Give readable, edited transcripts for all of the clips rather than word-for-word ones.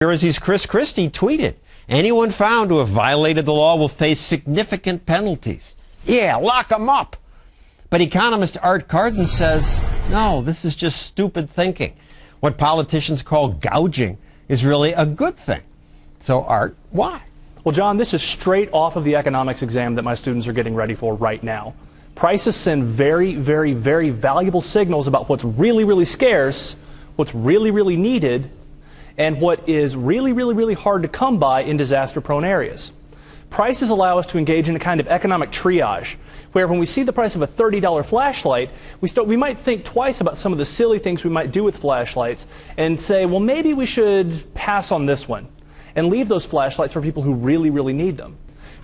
Jersey's Chris Christie tweeted, "Anyone found to have violated the law will face significant penalties." Yeah, lock them up. But economist Art Carden says, no, this is just stupid thinking. What politicians call gouging is really a good thing. So, Art, why? Well, John, this is straight off of the economics exam that my students are getting ready for right now. Prices send very, very, very valuable signals about what's really, really scarce, what's really, really needed, and what is really, really, really hard to come by in disaster-prone areas. Prices allow us to engage in a kind of economic triage, where when we see the price of a $30 flashlight, we might think twice about some of the silly things we might do with flashlights and say, well, maybe we should pass on this one and leave those flashlights for people who really, really need them.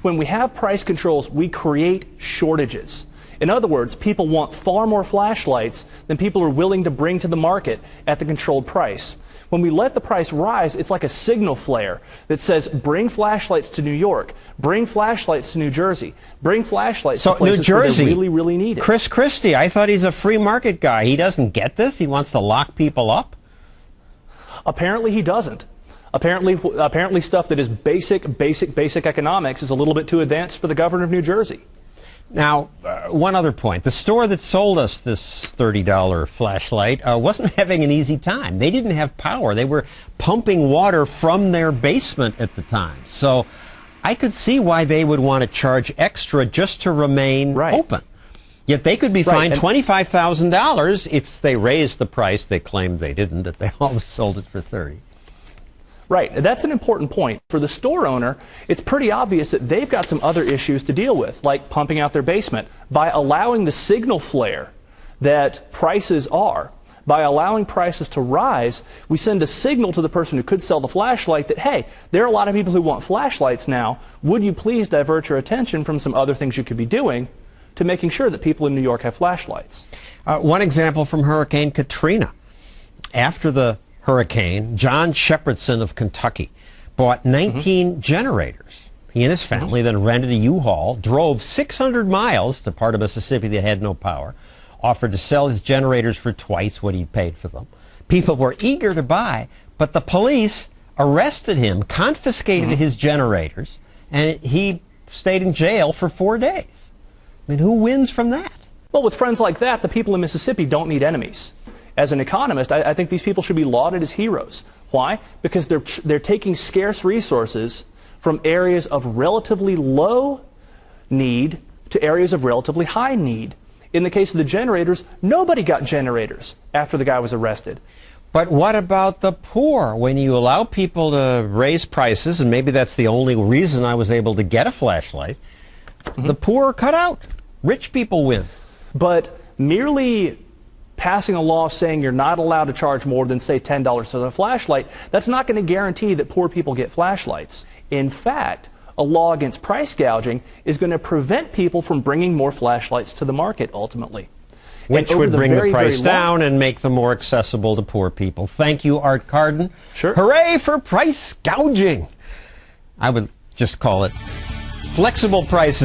When we have price controls, we create shortages. In other words, people want far more flashlights than people are willing to bring to the market at the controlled price. When we let the price rise, it's like a signal flare that says, bring flashlights to New York, bring flashlights to New Jersey, bring flashlights to places where they really, really need it. Chris Christie, I thought he's a free market guy. He doesn't get this? He wants to lock people up? Apparently he doesn't. Apparently stuff that is basic economics is a little bit too advanced for the governor of New Jersey. Now, one other point. The store that sold us this $30 flashlight wasn't having an easy time. They didn't have power. They were pumping water from their basement at the time. So I could see why they would want to charge extra just to remain open. Yet they could be fined $25,000 if they raised the price. They claimed they didn't, that they always sold it for $30. Right. That's an important point. For the store owner, it's pretty obvious that they've got some other issues to deal with, like pumping out their basement. By allowing the signal flare that prices are, by allowing prices to rise, we send a signal to the person who could sell the flashlight that, hey, there are a lot of people who want flashlights now. Would you please divert your attention from some other things you could be doing to making sure that people in New York have flashlights? One example from Hurricane Katrina. After the hurricane, John Shepherdson of Kentucky bought 19 generators. He and his family then rented a U-Haul, drove 600 miles to part of Mississippi that had no power, offered to sell his generators for twice what he paid for them. People were eager to buy, but the police arrested him, confiscated his generators, and he stayed in jail for 4 days. I mean, who wins from that? Well, with friends like that, the people in Mississippi don't need enemies. As an economist, I think these people should be lauded as heroes. Why? Because they're taking scarce resources from areas of relatively low need to areas of relatively high need. In the case of the generators, nobody got generators after the guy was arrested. But what about the poor? When you allow people to raise prices, and maybe that's the only reason I was able to get a flashlight, the poor are cut out. Rich people win. But merely passing a law saying you're not allowed to charge more than, say, $10 for the flashlight, that's not going to guarantee that poor people get flashlights. In fact, a law against price gouging is going to prevent people from bringing more flashlights to the market, ultimately. Which would bring the price down and make them more accessible to poor people. Thank you, Art Carden. Sure. Hooray for price gouging. I would just call it flexible prices.